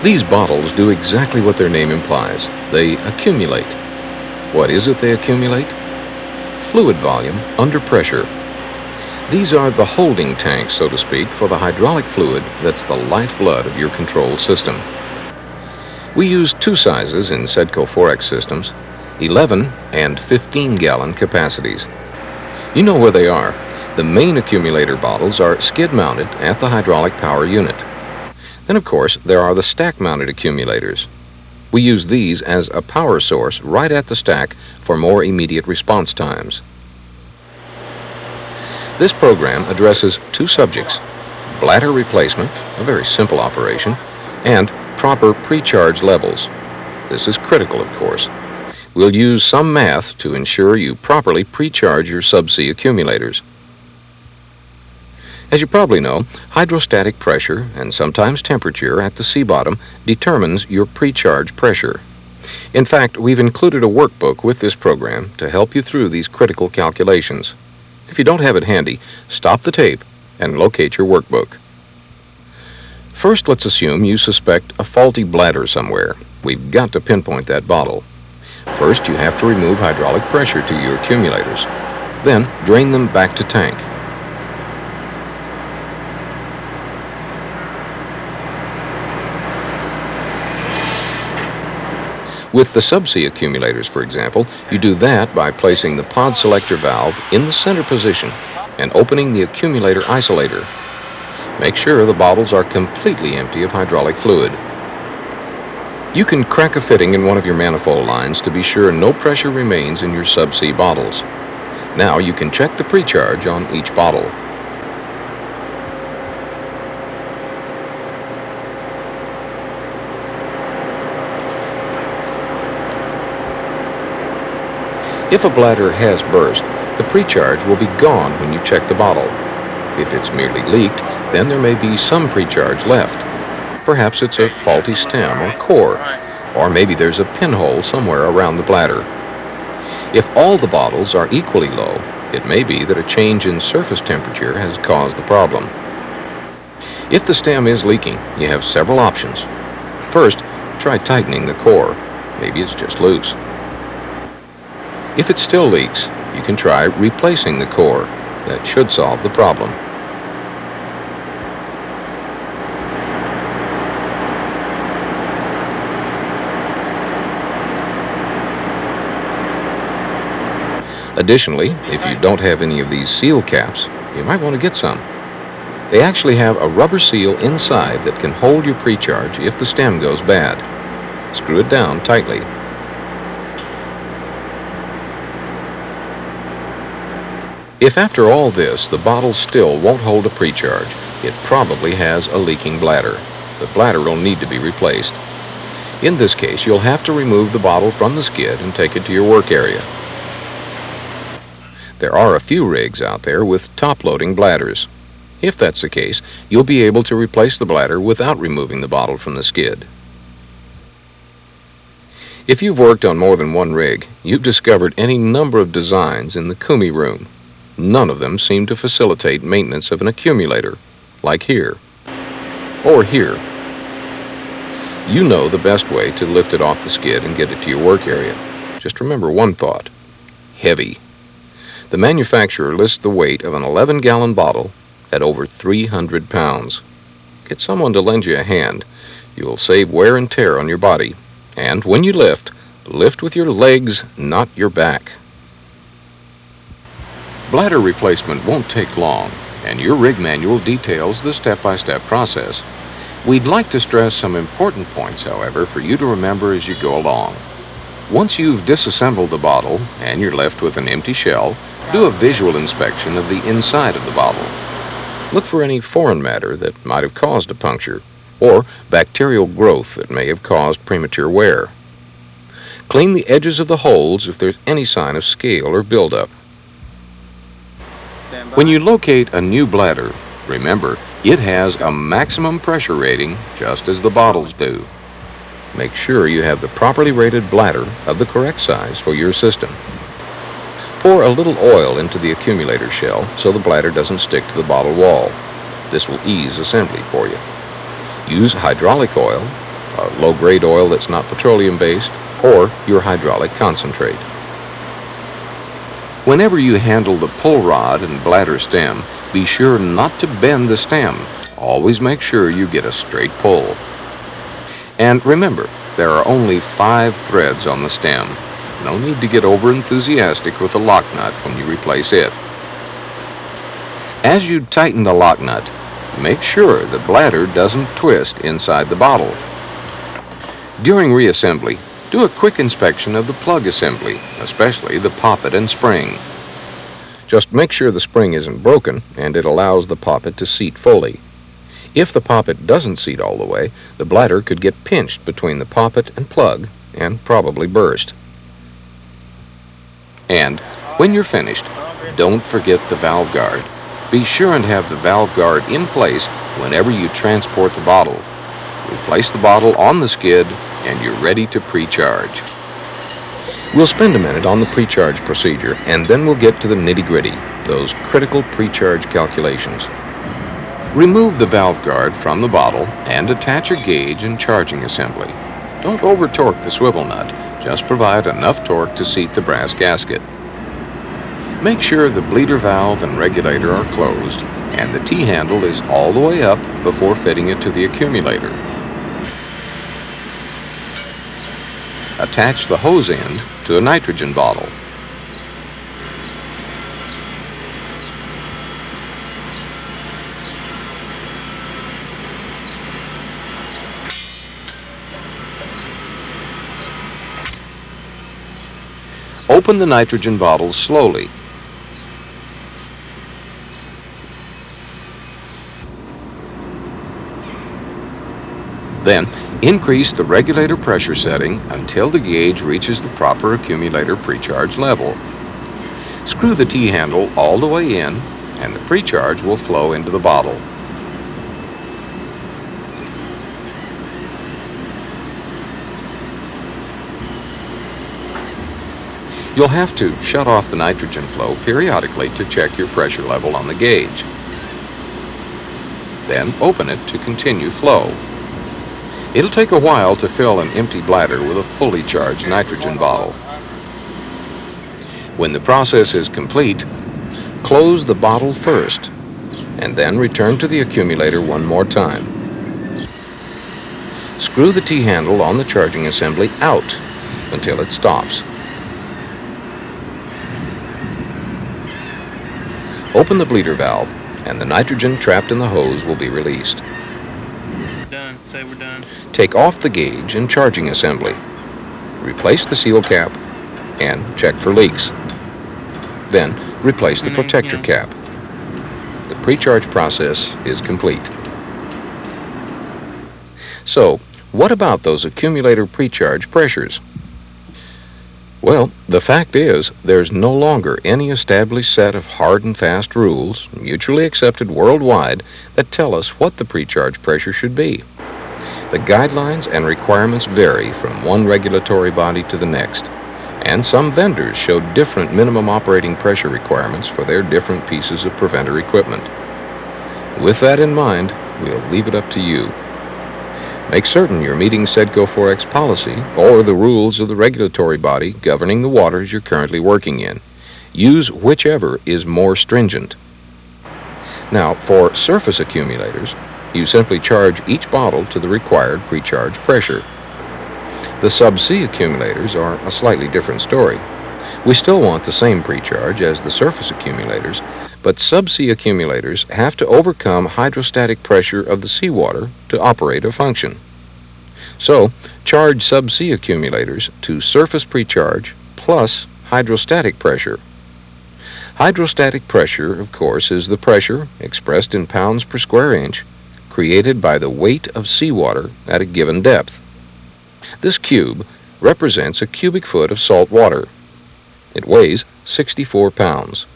These bottles do exactly what their name implies. They accumulate. What is it they accumulate? Fluid volume under pressure. These are the holding tanks, so to speak, for the hydraulic fluid that's the lifeblood of your control system. We use two sizes in Sedco Forex systems, 11 and 15-gallon capacities. You know where they are. The main accumulator bottles are skid-mounted at the hydraulic power unit. Then, of course, there are the stack-mounted accumulators. We use these as a power source right at the stack for more immediate response times. This program addresses two subjects: bladder replacement, a very simple operation, and proper pre-charge levels. This is critical, of course. We'll use some math to ensure you properly pre-charge your subsea accumulators. As you probably know, hydrostatic pressure and sometimes temperature at the sea bottom determines your pre-charge pressure. In fact, we've included a workbook with this program to help you through these critical calculations. If you don't have it handy, stop the tape and locate your workbook. First, let's assume you suspect a faulty bladder somewhere. We've got to pinpoint that bottle. First, you have to remove hydraulic pressure to your accumulators. Then, drain them back to tank. With the subsea accumulators, for example, you do that by placing the pod selector valve in the center position and opening the accumulator isolator. Make sure the bottles are completely empty of hydraulic fluid. You can crack a fitting in one of your manifold lines to be sure no pressure remains in your subsea bottles. Now you can check the pre-charge on each bottle. If a bladder has burst, the pre-charge will be gone when you check the bottle. If it's merely leaked, then there may be some pre-charge left. Perhaps it's a faulty stem or core, or maybe there's a pinhole somewhere around the bladder. If all the bottles are equally low, it may be that a change in surface temperature has caused the problem. If the stem is leaking, you have several options. First, try tightening the core. Maybe it's just loose. If it still leaks, you can try replacing the core. That should solve the problem. Additionally, if you don't have any of these seal caps, you might want to get some. They actually have a rubber seal inside that can hold your pre-charge if the stem goes bad. Screw it down tightly. If after all this the bottle still won't hold a pre-charge, it probably has a leaking bladder. The bladder will need to be replaced. In this case, you'll have to remove the bottle from the skid and take it to your work area. There are a few rigs out there with top-loading bladders. If that's the case, you'll be able to replace the bladder without removing the bottle from the skid. If you've worked on more than one rig, you've discovered any number of designs in the Kumi room. None of them seem to facilitate maintenance of an accumulator, like here, or here. You know the best way to lift it off the skid and get it to your work area. Just remember one thought: heavy. The manufacturer lists the weight of an 11-gallon bottle at over 300 pounds. Get someone to lend you a hand. You will save wear and tear on your body. And when you lift with your legs, not your back. Bladder replacement won't take long, and your rig manual details the step-by-step process. We'd like to stress some important points, however, for you to remember as you go along. Once you've disassembled the bottle and you're left with an empty shell, do a visual inspection of the inside of the bottle. Look for any foreign matter that might have caused a puncture, or bacterial growth that may have caused premature wear. Clean the edges of the holes if there's any sign of scale or buildup. When you locate a new bladder, remember, it has a maximum pressure rating just as the bottles do. Make sure you have the properly rated bladder of the correct size for your system. Pour a little oil into the accumulator shell so the bladder doesn't stick to the bottle wall. This will ease assembly for you. Use hydraulic oil, low-grade oil that's not petroleum-based, or your hydraulic concentrate. Whenever you handle the pull rod and bladder stem, be sure not to bend the stem. Always make sure you get a straight pull. And remember, there are only 5 threads on the stem. No need to get over-enthusiastic with the lock nut when you replace it. As you tighten the lock nut, make sure the bladder doesn't twist inside the bottle. During reassembly, do a quick inspection of the plug assembly, especially the poppet and spring. Just make sure the spring isn't broken and it allows the poppet to seat fully. If the poppet doesn't seat all the way, the bladder could get pinched between the poppet and plug and probably burst. And when you're finished, don't forget the valve guard. Be sure and have the valve guard in place whenever you transport the bottle. Replace the bottle on the skid and you're ready to pre-charge. We'll spend a minute on the pre-charge procedure and then we'll get to the nitty-gritty, those critical pre-charge calculations. Remove the valve guard from the bottle and attach a gauge and charging assembly. Don't over-torque the swivel nut, just provide enough torque to seat the brass gasket. Make sure the bleeder valve and regulator are closed and the T-handle is all the way up before fitting it to the accumulator. Attach the hose end to a nitrogen bottle. Open the nitrogen bottle slowly. Then, increase the regulator pressure setting until the gauge reaches the proper accumulator pre-charge level. Screw the T-handle all the way in, and the pre-charge will flow into the bottle. You'll have to shut off the nitrogen flow periodically to check your pressure level on the gauge. Then open it to continue flow. It'll take a while to fill an empty bladder with a fully charged nitrogen bottle. When the process is complete, close the bottle first, and then return to the accumulator one more time. Screw the T-handle on the charging assembly out until it stops. Open the bleeder valve, and the nitrogen trapped in the hose will be released. Done. Say we're done. Take off the gauge and charging assembly. Replace the seal cap and check for leaks. Then replace the protector cap. The pre-charge process is complete. So, what about those accumulator pre-charge pressures? Well, the fact is, there's no longer any established set of hard and fast rules, mutually accepted worldwide, that tell us what the pre-charge pressure should be. The guidelines and requirements vary from one regulatory body to the next, and some vendors show different minimum operating pressure requirements for their different pieces of preventer equipment. With that in mind, we'll leave it up to you. Make certain you're meeting SEDCO 4X policy or the rules of the regulatory body governing the waters you're currently working in. Use whichever is more stringent. Now, for surface accumulators, you simply charge each bottle to the required pre-charge pressure. The subsea accumulators are a slightly different story. We still want the same pre-charge as the surface accumulators, but subsea accumulators have to overcome hydrostatic pressure of the seawater to operate or function. So, charge subsea accumulators to surface pre-charge plus hydrostatic pressure. Hydrostatic pressure, of course, is the pressure, expressed in pounds per square inch, created by the weight of seawater at a given depth. This cube represents a cubic foot of salt water. It weighs 64 pounds.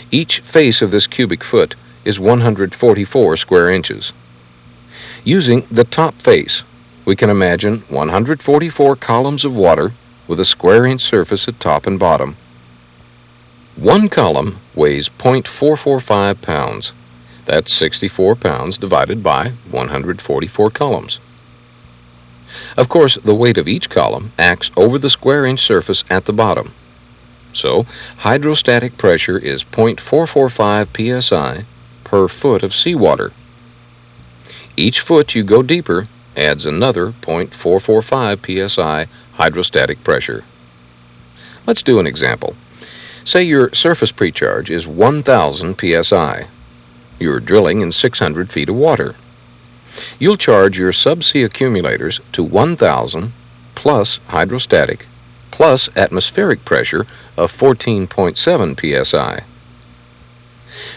Each face of this cubic foot is 144 square inches. Using the top face, we can imagine 144 columns of water with a square inch surface at top and bottom. One column weighs 0.445 pounds. That's 64 pounds divided by 144 columns. Of course, the weight of each column acts over the square-inch surface at the bottom. So, hydrostatic pressure is 0.445 psi per foot of seawater. Each foot you go deeper adds another 0.445 psi hydrostatic pressure. Let's do an example. Say your surface precharge is 1,000 psi. You're drilling in 600 feet of water. You'll charge your subsea accumulators to 1,000 plus hydrostatic plus atmospheric pressure of 14.7 psi.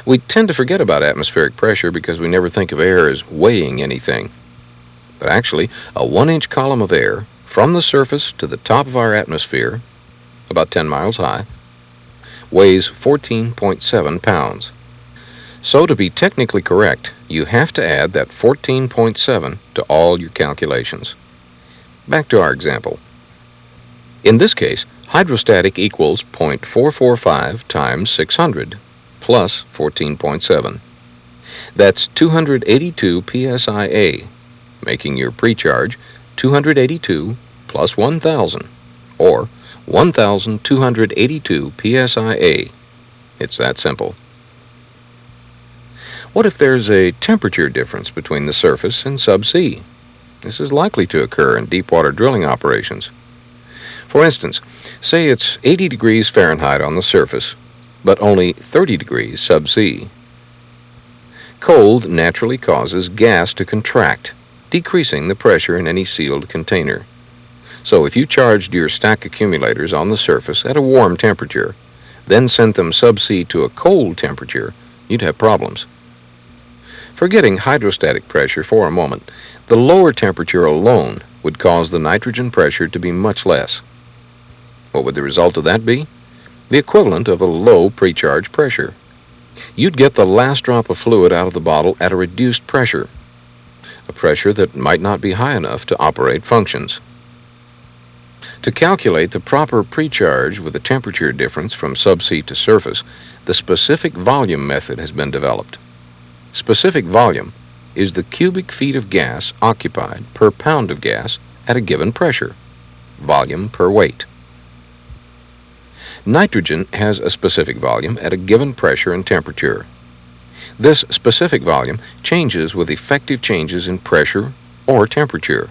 We tend to forget about atmospheric pressure because we never think of air as weighing anything. But actually, a 1-inch column of air from the surface to the top of our atmosphere, about 10 miles high, weighs 14.7 pounds. So to be technically correct, you have to add that 14.7 to all your calculations. Back to our example. In this case, hydrostatic equals 0.445 times 600 plus 14.7. That's 282 psia, making your precharge 282 plus 1,000, or 1,282 psia. It's that simple. What if there's a temperature difference between the surface and subsea? This is likely to occur in deepwater drilling operations. For instance, say it's 80 degrees Fahrenheit on the surface, but only 30 degrees subsea. Cold naturally causes gas to contract, decreasing the pressure in any sealed container. So if you charged your stack accumulators on the surface at a warm temperature, then sent them subsea to a cold temperature, you'd have problems. Forgetting hydrostatic pressure for a moment, the lower temperature alone would cause the nitrogen pressure to be much less. What would the result of that be? The equivalent of a low precharge pressure. You'd get the last drop of fluid out of the bottle at a reduced pressure, a pressure that might not be high enough to operate functions. To calculate the proper precharge with a temperature difference from subsea to surface, the specific volume method has been developed. Specific volume is the cubic feet of gas occupied per pound of gas at a given pressure, volume per weight. Nitrogen has a specific volume at a given pressure and temperature. This specific volume changes with effective changes in pressure or temperature.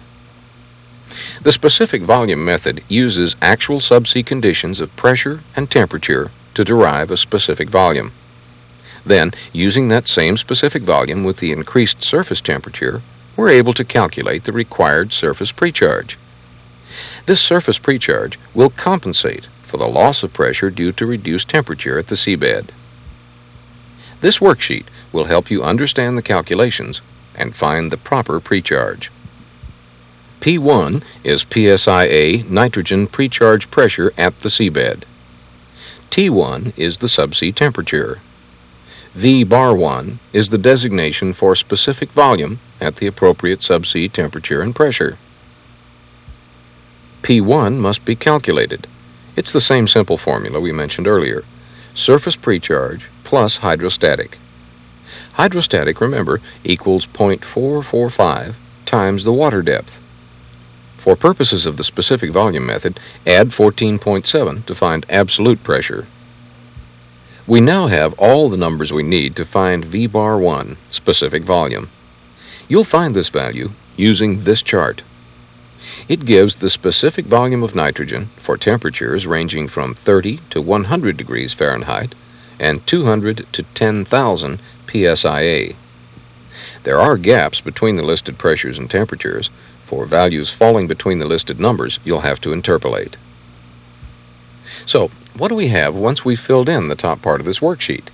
The specific volume method uses actual subsea conditions of pressure and temperature to derive a specific volume. Then, using that same specific volume with the increased surface temperature, we're able to calculate the required surface precharge. This surface precharge will compensate for the loss of pressure due to reduced temperature at the seabed. This worksheet will help you understand the calculations and find the proper precharge. P1 is psia nitrogen precharge pressure at the seabed. T1 is the subsea temperature. V bar 1 is the designation for specific volume at the appropriate subsea temperature and pressure. P1 must be calculated. It's the same simple formula we mentioned earlier. Surface precharge plus hydrostatic. Hydrostatic, remember, equals 0.445 times the water depth. For purposes of the specific volume method, add 14.7 to find absolute pressure. We now have all the numbers we need to find V bar 1, specific volume. You'll find this value using this chart. It gives the specific volume of nitrogen for temperatures ranging from 30 to 100 degrees Fahrenheit and 200 to 10,000 psia. There are gaps between the listed pressures and temperatures. For values falling between the listed numbers, you'll have to interpolate. So, what do we have once we've filled in the top part of this worksheet?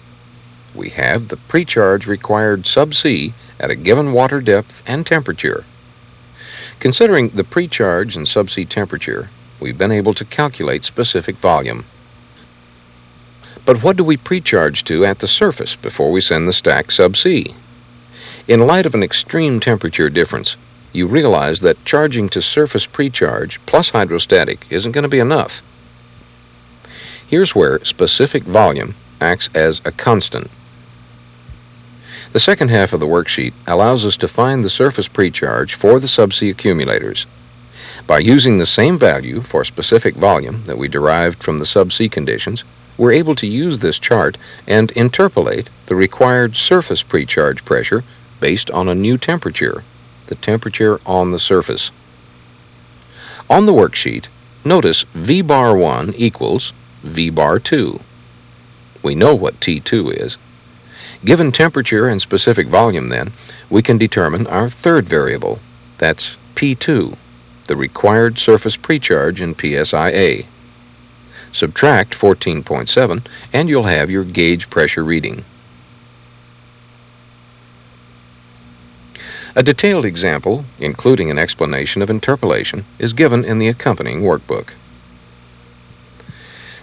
We have the precharge required subsea at a given water depth and temperature. Considering the precharge and subsea temperature, we've been able to calculate specific volume. But what do we precharge to at the surface before we send the stack subsea? In light of an extreme temperature difference, you realize that charging to surface precharge plus hydrostatic isn't going to be enough. Here's where specific volume acts as a constant. The second half of the worksheet allows us to find the surface precharge for the subsea accumulators. By using the same value for specific volume that we derived from the subsea conditions, we're able to use this chart and interpolate the required surface precharge pressure based on a new temperature, the temperature on the surface. On the worksheet, notice V bar 1 equals V bar 2. We know what T2 is. Given temperature and specific volume, then, we can determine our third variable. That's P2, the required surface precharge in PSIA. Subtract 14.7 and you'll have your gauge pressure reading. A detailed example, including an explanation of interpolation, is given in the accompanying workbook.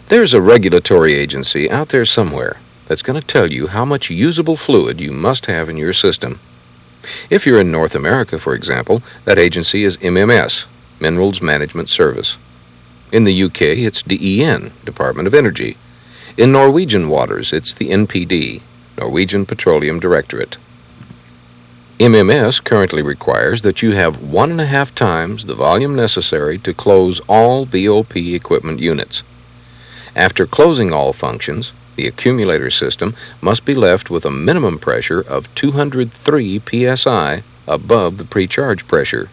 There's a regulatory agency out there somewhere that's going to tell you how much usable fluid you must have in your system. If you're in North America, for example, that agency is MMS, Minerals Management Service. In the UK, it's DEN, Department of Energy. In Norwegian waters, it's the NPD, Norwegian Petroleum Directorate. MMS currently requires that you have 1.5 times the volume necessary to close all BOP equipment units. After closing all functions, the accumulator system must be left with a minimum pressure of 203 psi above the precharge pressure.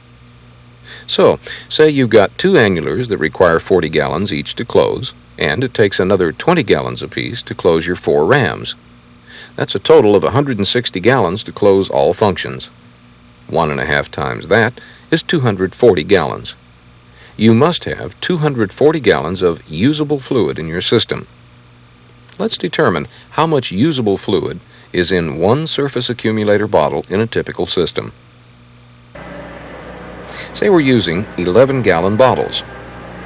So, say you've got 2 annulars that require 40 gallons each to close, and it takes another 20 gallons apiece to close your 4 rams. That's a total of 160 gallons to close all functions. 1.5 times that is 240 gallons. You must have 240 gallons of usable fluid in your system. Let's determine how much usable fluid is in one surface accumulator bottle in a typical system. Say we're using 11-gallon bottles.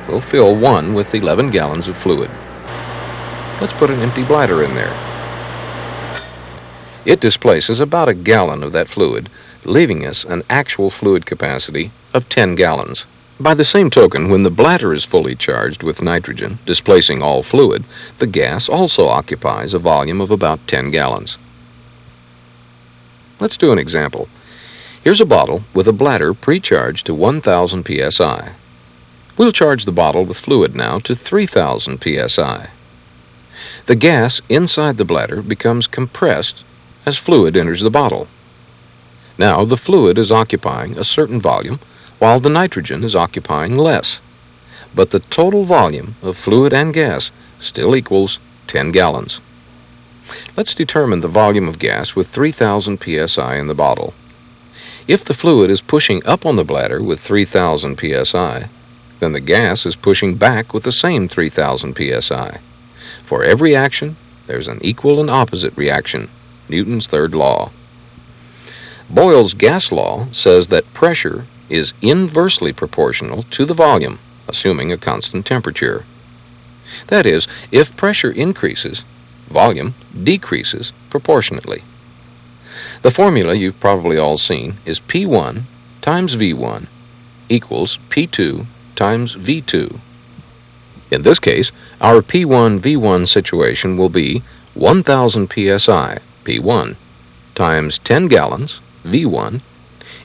We'll fill one with 11 gallons of fluid. Let's put an empty bladder in there. It displaces about 1 gallon of that fluid, leaving us an actual fluid capacity of 10 gallons. By the same token, when the bladder is fully charged with nitrogen, displacing all fluid, the gas also occupies a volume of about 10 gallons. Let's do an example. Here's a bottle with a bladder pre-charged to 1,000 psi. We'll charge the bottle with fluid now to 3,000 psi. The gas inside the bladder becomes compressed as fluid enters the bottle. Now the fluid is occupying a certain volume, while the nitrogen is occupying less. But the total volume of fluid and gas still equals 10 gallons. Let's determine the volume of gas with 3,000 psi in the bottle. If the fluid is pushing up on the bladder with 3,000 psi, then the gas is pushing back with the same 3,000 psi. For every action, there's an equal and opposite reaction, Newton's third law. Boyle's gas law says that pressure is inversely proportional to the volume, assuming a constant temperature. That is, if pressure increases, volume decreases proportionately. The formula you've probably all seen is P1 times V1 equals P2 times V2. In this case, our P1 V1 situation will be 1,000 psi, P1, times 10 gallons, V1,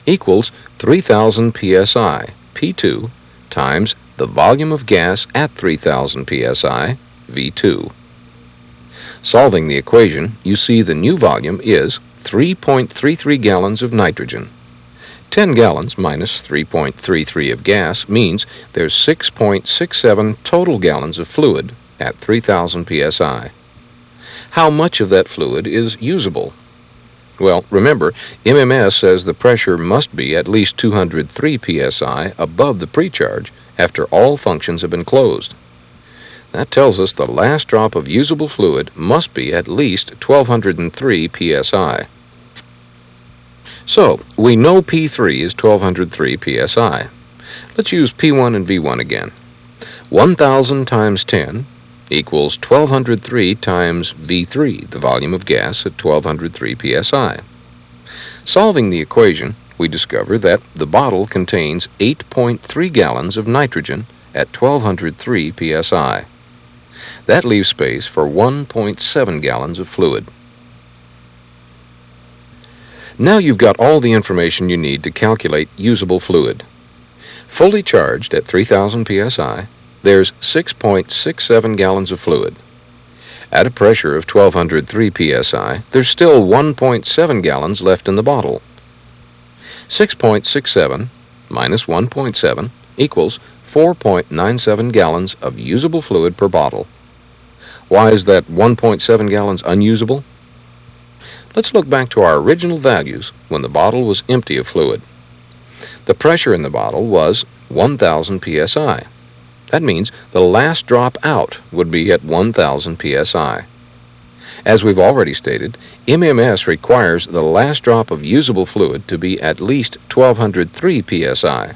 equals 3,000 psi, P2, times the volume of gas at 3,000 psi, V2. Solving the equation, you see the new volume is 3.33 gallons of nitrogen. 10 gallons minus 3.33 of gas means there's 6.67 total gallons of fluid at 3,000 psi. How much of that fluid is usable? Well, remember, MMS says the pressure must be at least 203 psi above the precharge after all functions have been closed. That tells us the last drop of usable fluid must be at least 1,203 psi. So, we know P3 is 1,203 psi. Let's use P1 and V1 again. 1,000 times 10 equals 1,203 times V3, the volume of gas at 1,203 psi. Solving the equation, we discover that the bottle contains 8.3 gallons of nitrogen at 1,203 psi. That leaves space for 1.7 gallons of fluid. Now you've got all the information you need to calculate usable fluid. Fully charged at 3,000 psi, there's 6.67 gallons of fluid. At a pressure of 1,203 psi, there's still 1.7 gallons left in the bottle. 6.67 minus 1.7 equals 4.97 gallons of usable fluid per bottle. Why is that 1.7 gallons unusable? Let's look back to our original values when the bottle was empty of fluid. The pressure in the bottle was 1,000 psi. That means the last drop out would be at 1,000 psi. As we've already stated, MMS requires the last drop of usable fluid to be at least 1,203 psi.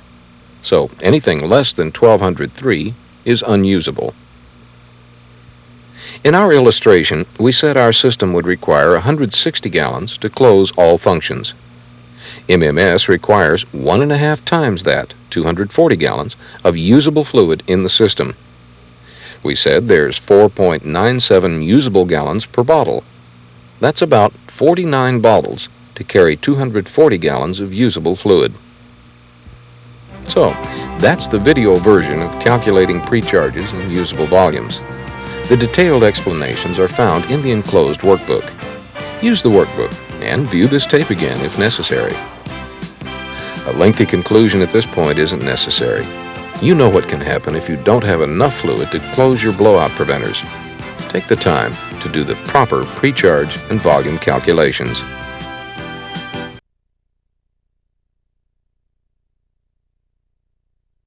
So anything less than 1,203 is unusable. In our illustration, we said our system would require 160 gallons to close all functions. MMS requires 1.5 times that, 240 gallons, of usable fluid in the system. We said there's 4.97 usable gallons per bottle. That's about 49 bottles to carry 240 gallons of usable fluid. So, that's the video version of calculating precharges and usable volumes. The detailed explanations are found in the enclosed workbook. Use the workbook and view this tape again if necessary. A lengthy conclusion at this point isn't necessary. You know what can happen if you don't have enough fluid to close your blowout preventers. Take the time to do the proper precharge and volume calculations.